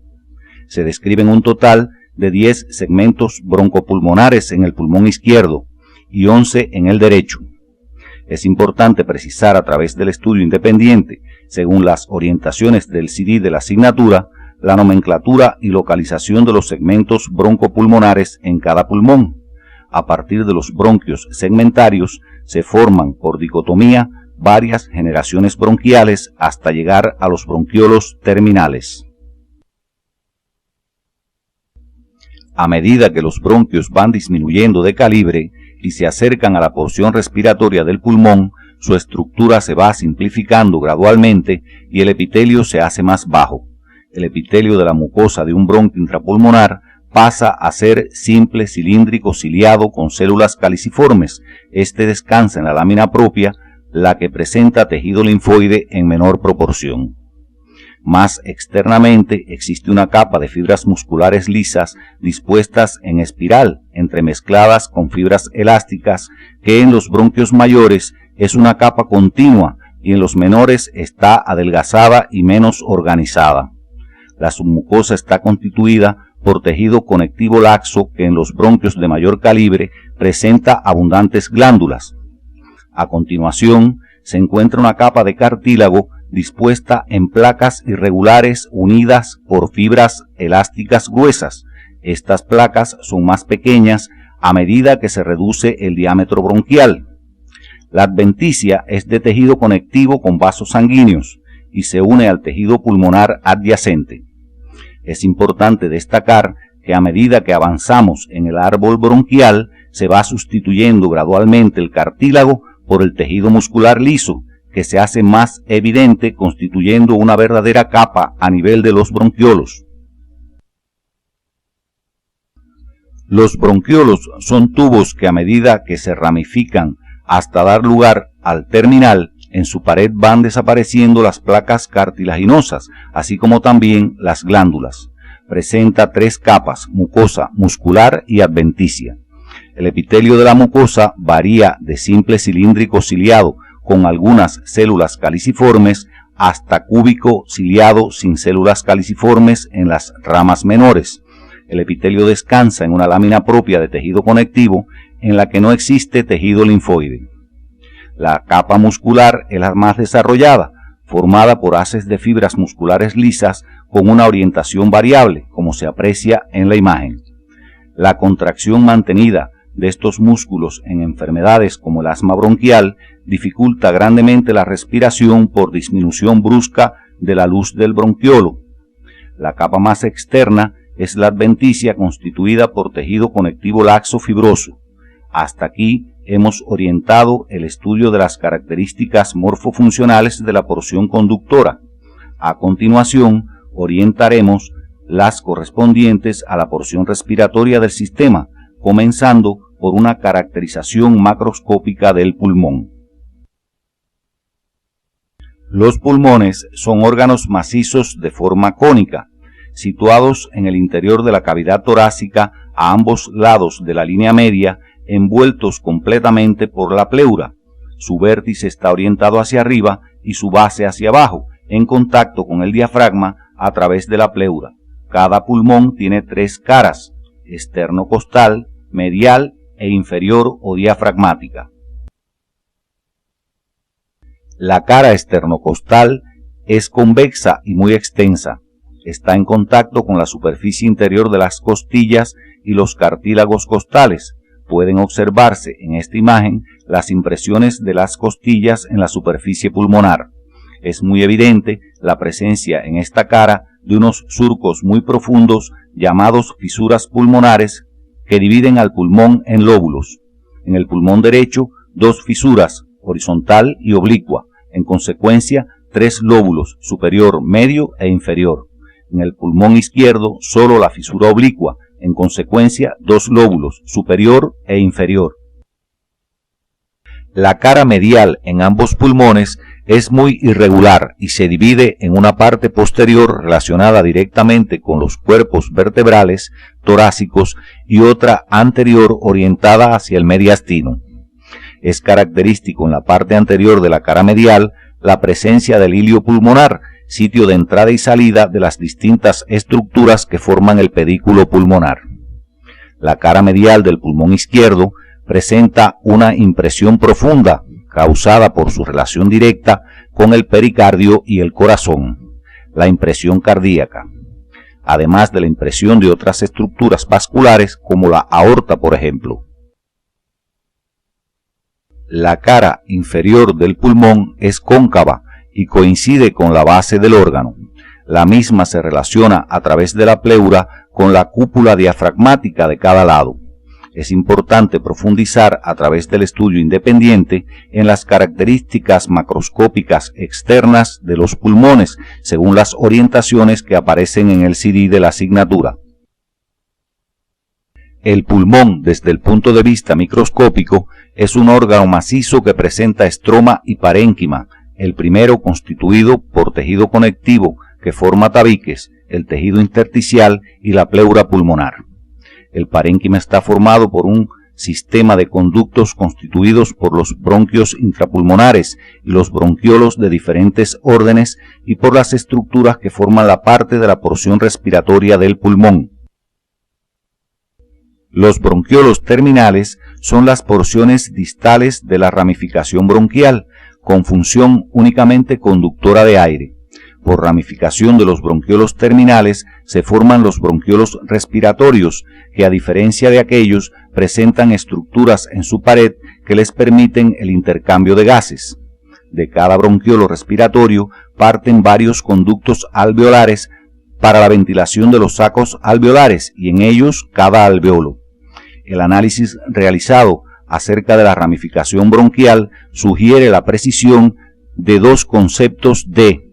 Se describen un total de 10 segmentos broncopulmonares en el pulmón izquierdo y 11 en el derecho. Es importante precisar a través del estudio independiente, según las orientaciones del CD de la asignatura, la nomenclatura y localización de los segmentos broncopulmonares en cada pulmón. A partir de los bronquios segmentarios se forman por dicotomía varias generaciones bronquiales hasta llegar a los bronquiolos terminales. A medida que los bronquios van disminuyendo de calibre y se acercan a la porción respiratoria del pulmón, su estructura se va simplificando gradualmente y el epitelio se hace más bajo. El epitelio de la mucosa de un bronquio intrapulmonar pasa a ser simple cilíndrico ciliado con células caliciformes. Este descansa en la lámina propia, la que presenta tejido linfoide en menor proporción. Más externamente existe una capa de fibras musculares lisas dispuestas en espiral, entremezcladas con fibras elásticas, que en los bronquios mayores es una capa continua y en los menores está adelgazada y menos organizada. La submucosa está constituida por tejido conectivo laxo que en los bronquios de mayor calibre presenta abundantes glándulas. A continuación se encuentra una capa de cartílago dispuesta en placas irregulares unidas por fibras elásticas gruesas. Estas placas son más pequeñas a medida que se reduce el diámetro bronquial. La adventicia es de tejido conectivo con vasos sanguíneos y se une al tejido pulmonar adyacente. Es importante destacar que a medida que avanzamos en el árbol bronquial, se va sustituyendo gradualmente el cartílago por el tejido muscular liso, que se hace más evidente constituyendo una verdadera capa a nivel de los bronquiolos. Los bronquiolos son tubos que a medida que se ramifican hasta dar lugar al terminal, en su pared van desapareciendo las placas cartilaginosas, así como también las glándulas. Presenta 3 capas: mucosa, muscular y adventicia. El epitelio de la mucosa varía de simple cilíndrico ciliado con algunas células caliciformes hasta cúbico ciliado sin células caliciformes en las ramas menores. El epitelio descansa en una lámina propia de tejido conectivo en la que no existe tejido linfoide. La capa muscular es la más desarrollada, formada por haces de fibras musculares lisas con una orientación variable, como se aprecia en la imagen. La contracción mantenida de estos músculos en enfermedades como el asma bronquial dificulta grandemente la respiración por disminución brusca de la luz del bronquiolo. La capa más externa es la adventicia, constituida por tejido conectivo laxo fibroso. Hasta aquí hemos orientado el estudio de las características morfofuncionales de la porción conductora. A continuación, orientaremos las correspondientes a la porción respiratoria del sistema, comenzando por una caracterización macroscópica del pulmón. Los pulmones son órganos macizos de forma cónica, situados en el interior de la cavidad torácica a ambos lados de la línea media, envueltos completamente por la pleura. Su vértice está orientado hacia arriba y su base hacia abajo, en contacto con el diafragma a través de la pleura. Cada pulmón tiene 3 caras: esternocostal, medial e inferior o diafragmática. La cara esternocostal es convexa y muy extensa. Está en contacto con la superficie interior de las costillas y los cartílagos costales. Pueden observarse en esta imagen las impresiones de las costillas en la superficie pulmonar. Es muy evidente la presencia en esta cara de unos surcos muy profundos llamados fisuras pulmonares que dividen al pulmón en lóbulos. En el pulmón derecho, 2 fisuras, horizontal y oblicua. En consecuencia, 3 lóbulos, superior, medio e inferior. En el pulmón izquierdo, solo la fisura oblicua. En consecuencia, 2 lóbulos, superior e inferior. La cara medial en ambos pulmones es muy irregular y se divide en una parte posterior relacionada directamente con los cuerpos vertebrales torácicos y otra anterior orientada hacia el mediastino. Es característico en la parte anterior de la cara medial la presencia del hilio pulmonar, sitio de entrada y salida de las distintas estructuras que forman el pedículo pulmonar. La cara medial del pulmón izquierdo presenta una impresión profunda causada por su relación directa con el pericardio y el corazón, la impresión cardíaca, además de la impresión de otras estructuras vasculares como la aorta, por ejemplo. La cara inferior del pulmón es cóncava y coincide con la base del órgano. La misma se relaciona a través de la pleura con la cúpula diafragmática de cada lado. Es importante profundizar a través del estudio independiente en las características macroscópicas externas de los pulmones, según las orientaciones que aparecen en el CD de la asignatura. El pulmón, desde el punto de vista microscópico, es un órgano macizo que presenta estroma y parénquima, el primero constituido por tejido conectivo que forma tabiques, el tejido intersticial y la pleura pulmonar. El parénquima está formado por un sistema de conductos constituidos por los bronquios intrapulmonares y los bronquiolos de diferentes órdenes y por las estructuras que forman la parte de la porción respiratoria del pulmón. Los bronquiolos terminales son las porciones distales de la ramificación bronquial, con función únicamente conductora de aire. Por ramificación de los bronquiolos terminales se forman los bronquiolos respiratorios, que a diferencia de aquellos presentan estructuras en su pared que les permiten el intercambio de gases. De cada bronquiolo respiratorio parten varios conductos alveolares para la ventilación de los sacos alveolares y en ellos cada alveolo. El análisis realizado acerca de la ramificación bronquial sugiere la precisión de dos conceptos de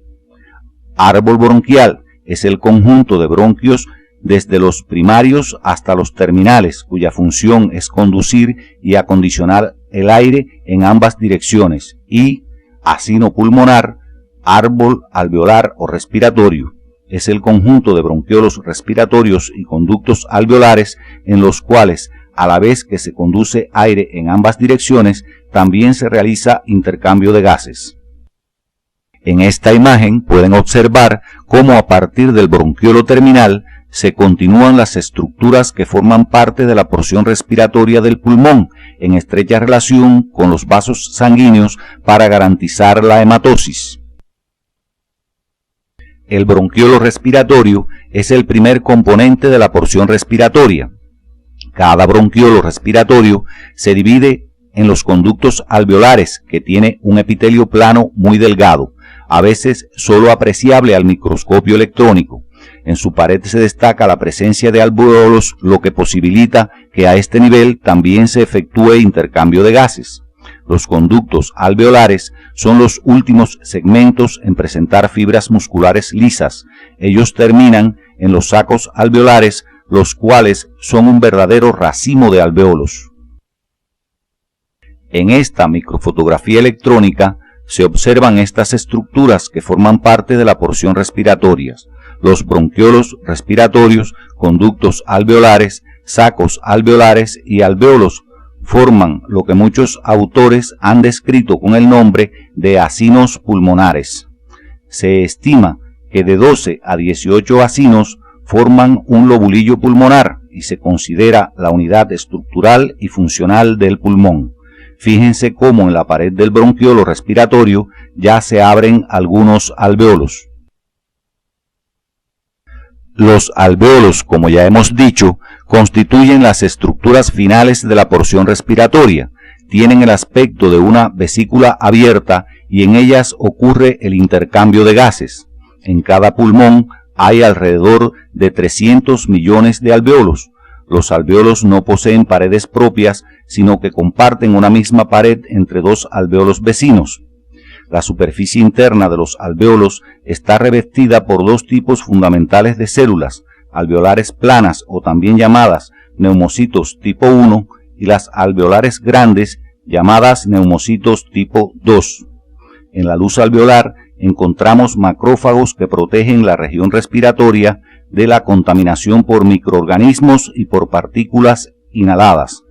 árbol bronquial. Es el conjunto de bronquios desde los primarios hasta los terminales, cuya función es conducir y acondicionar el aire en ambas direcciones, y acino pulmonar, árbol alveolar o respiratorio. Es el conjunto de bronquiolos respiratorios y conductos alveolares en los cuales, a la vez que se conduce aire en ambas direcciones, también se realiza intercambio de gases. En esta imagen pueden observar cómo a partir del bronquiolo terminal se continúan las estructuras que forman parte de la porción respiratoria del pulmón, en estrecha relación con los vasos sanguíneos para garantizar la hematosis. El bronquiolo respiratorio es el primer componente de la porción respiratoria. Cada bronquiolo respiratorio se divide en los conductos alveolares, que tiene un epitelio plano muy delgado, a veces solo apreciable al microscopio electrónico. En su pared se destaca la presencia de alveolos, lo que posibilita que a este nivel también se efectúe intercambio de gases. Los conductos alveolares son los últimos segmentos en presentar fibras musculares lisas. Ellos terminan en los sacos alveolares, los cuales son un verdadero racimo de alveolos. En esta microfotografía electrónica se observan estas estructuras que forman parte de la porción respiratoria: los bronquiolos respiratorios, conductos alveolares, sacos alveolares y alveolos forman lo que muchos autores han descrito con el nombre de acinos pulmonares. Se estima que de 12 a 18 acinos forman un lobulillo pulmonar y se considera la unidad estructural y funcional del pulmón. Fíjense cómo en la pared del bronquiolo respiratorio ya se abren algunos alveolos. Los alveolos, como ya hemos dicho, constituyen las estructuras finales de la porción respiratoria. Tienen el aspecto de una vesícula abierta y en ellas ocurre el intercambio de gases. En cada pulmón hay alrededor de 300 millones de alveolos. Los alveolos no poseen paredes propias, sino que comparten una misma pared entre dos alveolos vecinos. La superficie interna de los alveolos está revestida por dos tipos fundamentales de células, alveolares planas o también llamadas neumocitos tipo 1 y las alveolares grandes llamadas neumocitos tipo 2. En la luz alveolar encontramos macrófagos que protegen la región respiratoria de la contaminación por microorganismos y por partículas inhaladas.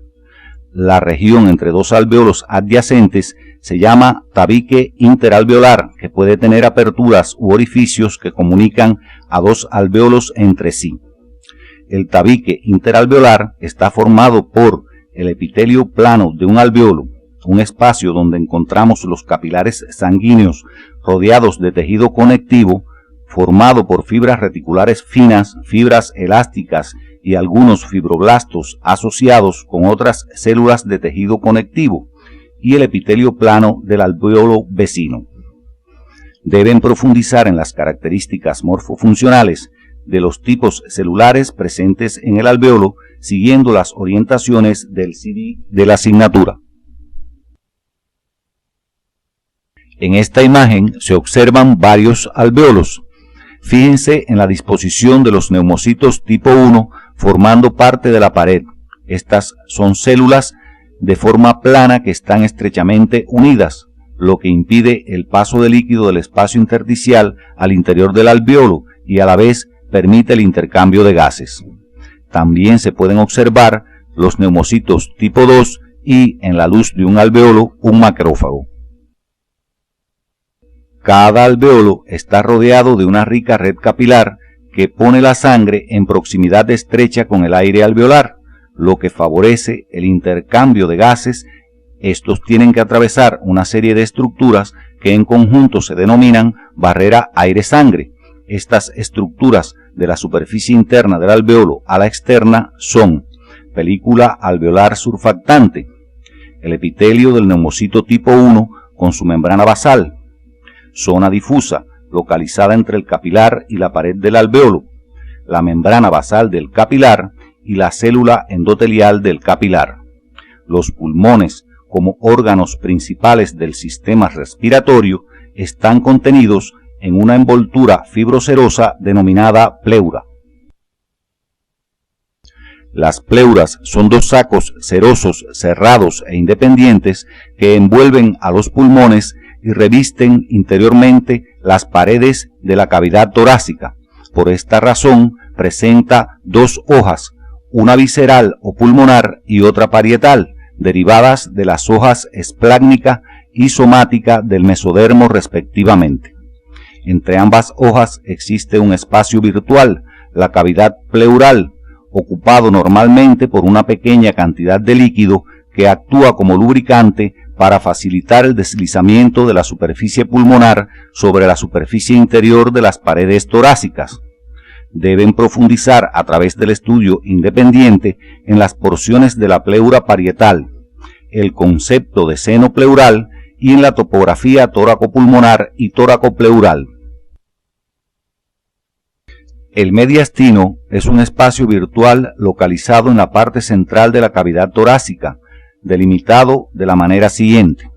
La región entre dos alveolos adyacentes se llama tabique interalveolar, que puede tener aperturas u orificios que comunican a dos alveolos entre sí. El tabique interalveolar está formado por el epitelio plano de un alveolo, un espacio donde encontramos los capilares sanguíneos rodeados de tejido conectivo, formado por fibras reticulares finas, fibras elásticas y algunos fibroblastos asociados con otras células de tejido conectivo, y el epitelio plano del alveolo vecino. Deben profundizar en las características morfofuncionales de los tipos celulares presentes en el alveolo, siguiendo las orientaciones del CD de la asignatura. En esta imagen se observan varios alveolos. Fíjense en la disposición de los neumocitos tipo 1 formando parte de la pared. Estas son células de forma plana que están estrechamente unidas, lo que impide el paso de líquido del espacio intersticial al interior del alveolo y a la vez permite el intercambio de gases. También se pueden observar los neumocitos tipo 2 y, en la luz de un alveolo, un macrófago. Cada alveolo está rodeado de una rica red capilar que pone la sangre en proximidad estrecha con el aire alveolar, lo que favorece el intercambio de gases Estos tienen que atravesar una serie de estructuras que en conjunto se denominan barrera aire-sangre. Estas estructuras de la superficie interna del alveolo a la externa son película alveolar surfactante, el epitelio del neumocito tipo 1 con su membrana basal, zona difusa localizada entre el capilar y la pared del alveolo, la membrana basal del capilar y la célula endotelial del capilar. Los pulmones, como órganos principales del sistema respiratorio, están contenidos en una envoltura fibrocerosa denominada pleura. Las pleuras son dos sacos serosos cerrados e independientes que envuelven a los pulmones y revisten interiormente las paredes de la cavidad torácica. Por esta razón presenta dos hojas, una visceral o pulmonar y otra parietal, derivadas de las hojas esplácnica y somática del mesodermo respectivamente. Entre ambas hojas existe un espacio virtual, la cavidad pleural, ocupado normalmente por una pequeña cantidad de líquido que actúa como lubricante para facilitar el deslizamiento de la superficie pulmonar sobre la superficie interior de las paredes torácicas. Deben profundizar a través del estudio independiente en las porciones de la pleura parietal, el concepto de seno pleural y en la topografía tóraco-pulmonar y tóraco-pleural. El mediastino es un espacio virtual localizado en la parte central de la cavidad torácica, delimitado de la manera siguiente: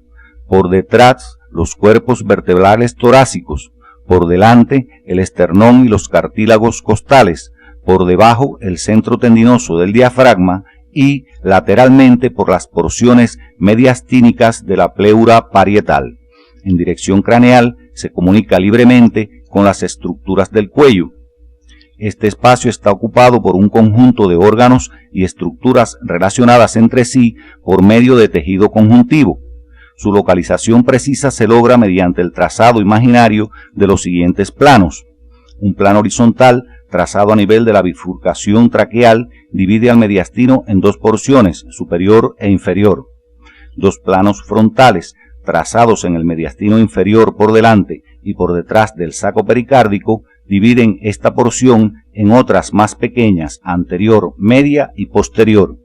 por detrás los cuerpos vertebrales torácicos, por delante el esternón y los cartílagos costales, por debajo el centro tendinoso del diafragma y lateralmente por las porciones mediastínicas de la pleura parietal. En dirección craneal se comunica libremente con las estructuras del cuello. Este espacio está ocupado por un conjunto de órganos y estructuras relacionadas entre sí por medio de tejido conjuntivo. Su localización precisa se logra mediante el trazado imaginario de los siguientes planos. Un plano horizontal trazado a nivel de la bifurcación traqueal divide al mediastino en dos porciones, superior e inferior. Dos planos frontales trazados en el mediastino inferior por delante y por detrás del saco pericárdico dividen esta porción en otras más pequeñas, anterior, media y posterior.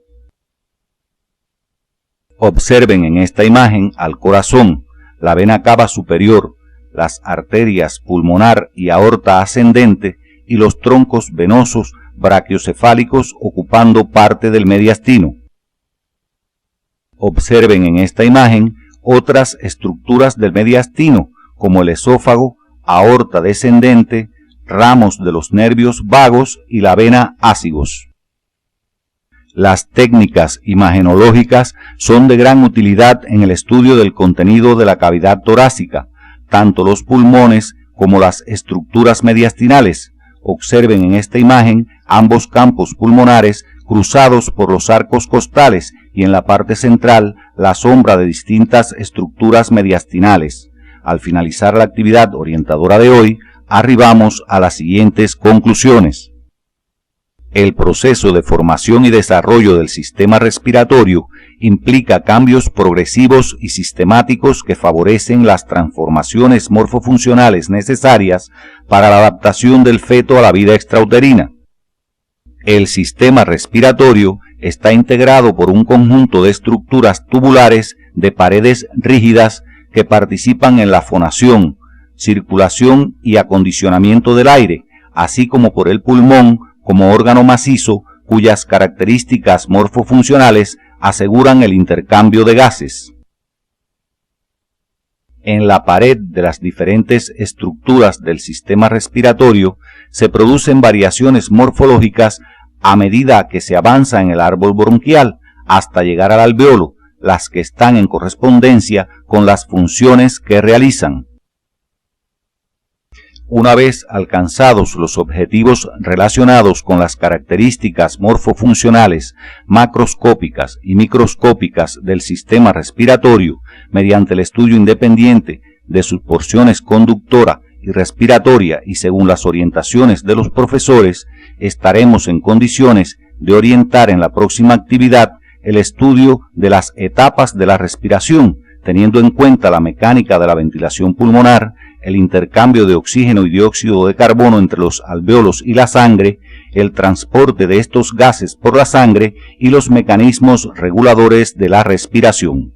Observen en esta imagen al corazón, la vena cava superior, las arterias pulmonar y aorta ascendente y los troncos venosos brachiocefálicos ocupando parte del mediastino. Observen en esta imagen otras estructuras del mediastino, como el esófago, aorta descendente, ramos de los nervios vagos y la vena ácigos. Las técnicas imagenológicas son de gran utilidad en el estudio del contenido de la cavidad torácica, tanto los pulmones como las estructuras mediastinales. Observen en esta imagen ambos campos pulmonares cruzados por los arcos costales y en la parte central la sombra de distintas estructuras mediastinales. Al finalizar la actividad orientadora de hoy, arribamos a las siguientes conclusiones. El proceso de formación y desarrollo del sistema respiratorio implica cambios progresivos y sistemáticos que favorecen las transformaciones morfofuncionales necesarias para la adaptación del feto a la vida extrauterina. El sistema respiratorio está integrado por un conjunto de estructuras tubulares de paredes rígidas que participan en la fonación, circulación y acondicionamiento del aire, así como por el pulmón como órgano macizo cuyas características morfofuncionales aseguran el intercambio de gases. En la pared de las diferentes estructuras del sistema respiratorio se producen variaciones morfológicas a medida que se avanza en el árbol bronquial hasta llegar al alveolo, las que están en correspondencia con las funciones que realizan. Una vez alcanzados los objetivos relacionados con las características morfofuncionales macroscópicas y microscópicas del sistema respiratorio, mediante el estudio independiente de sus porciones conductora y respiratoria y según las orientaciones de los profesores, estaremos en condiciones de orientar en la próxima actividad el estudio de las etapas de la respiración, teniendo en cuenta la mecánica de la ventilación pulmonar, el intercambio de oxígeno y dióxido de carbono entre los alvéolos y la sangre, el transporte de estos gases por la sangre y los mecanismos reguladores de la respiración.